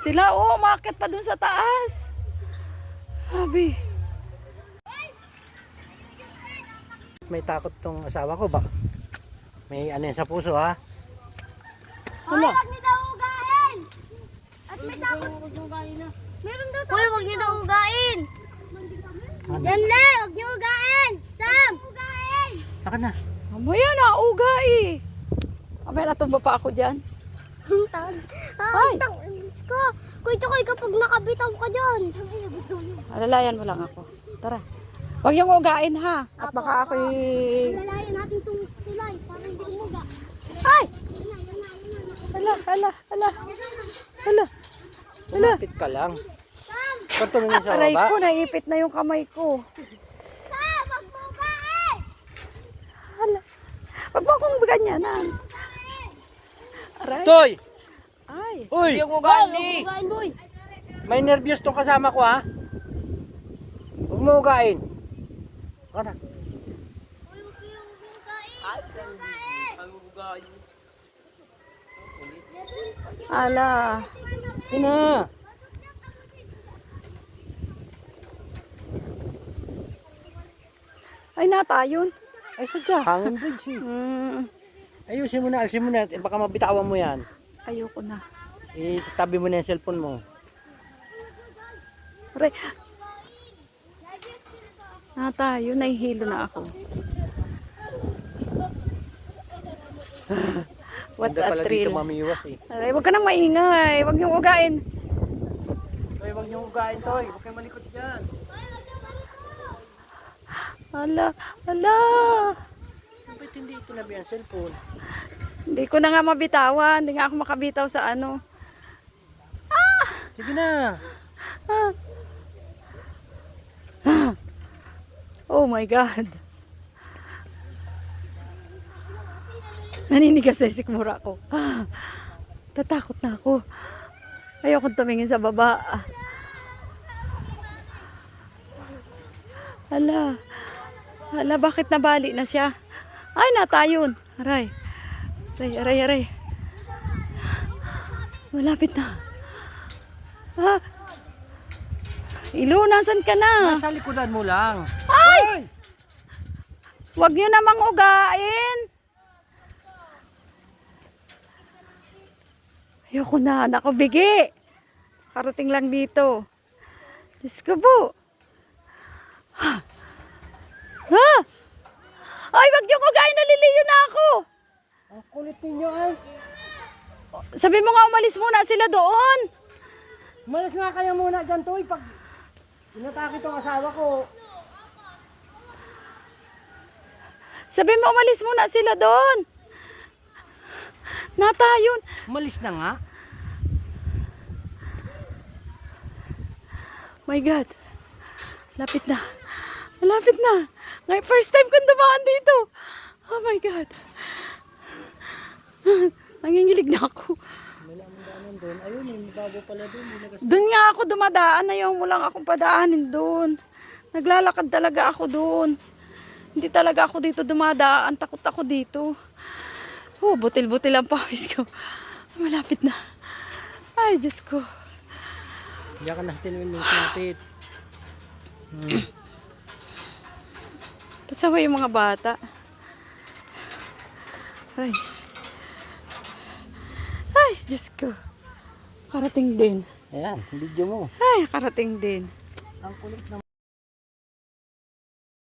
Sila, oh, umakyat pa dun sa taas. Sabi. May takot tong asawa ko ba? May ano yan sa puso ha? Hoy, wag niyo daw ugain! At may takot. Meron daw takot. Hoy, wag niyo daw ugain! Yan le, wag niyo ugain! Sam! Ugain! Saka na. Mamaya na, uga eh. Mamaya natumba pa ako dyan. Ang tawag. Ay! Diyos ko. Kuya Chokoy, kapag nakabitaw ka dyan. Alalayan mo lang ako. Tara. Huwag yung ugain ha. At baka ako'y... Lalayan natin itong tulay para hindi umuga. Ay! Yan na, yan na, yan na. Hala, hala, hala. Hala. Lumapit ka lang. Pag tumingin sa Aray baba. ko, naipit na yung kamay ko. Sam, wag mo ugain! Hala. Huwag mo akong ganyanan. Aray. Toy! Ay. Uy! Ugain, boy. May nervyos tong kasama ko ha? Huwag mo ugain. Saka na. Uy, wag niyo ugain. Ala. Sige na. Ay, natayon. Ay sadya. Hangin bridge eh. Ayusin mo na, alisin mo na. Baka mabitawan mo yan. Ayoko na. Itabi mo na yung cellphone mo. Aray. Natayon, nahihilo na ako. What Ganda a pala thrill. dito mamiwas eh. Aray, huwag ka nang maingay. Huwag niyong ugain. Toy, huwag niyong ugain, Toy. Huwag kayong malikot dyan. Hala, hala. Bakit hindi itinabi ang cellphone? Hindi ko na nga mabitawan. Hindi nga ako makabitaw sa ano. Sige na. Oh my God. Naninigas sa sikmura ko. Tatakot na ako. Ayokong tumingin sa baba. Hala. Hala, bakit nabali na siya? Ay, natayon. Aray. Aray, aray, aray. Malapit na. Ah. Ilo, nasan ka na? Nasa likodan mo lang. Ay! Huwag nyo namang ugain. Ayoko na, nakabigi. Karating lang dito. Diyos ko po. Ha? Ha? Ay, wag nyo ugain, naliliyo na ako. Ang kulit ninyo ay. Sabi mo nga, umalis muna sila doon. Malas nga kayo muna dyan, Toy. Pag inatake itong asawa ko. Sabi mo, umalis muna sila doon. Natayon. Malis na nga. My God. Lapit na. Malapit na. Ngayon, first time kong dumaan dito. Oh my God. Nangingilig na ako. May naman doon. Ayun, may bago pala doon. Doon nga ako dumadaan. Ayaw mo lang akong padaanin doon. Naglalakad talaga ako doon. Hindi talaga ako dito dumadaan. Takot ako dito. Oh, butil-butil ang pawis ko. Malapit na. Ay, Diyos ko. Diyan ka natin yung sinapit. Pasaway yung mga bata. Ay. Ay, Diyos ko. Karating din. Ayan, video mo. Ay, karating din. Ang kulit na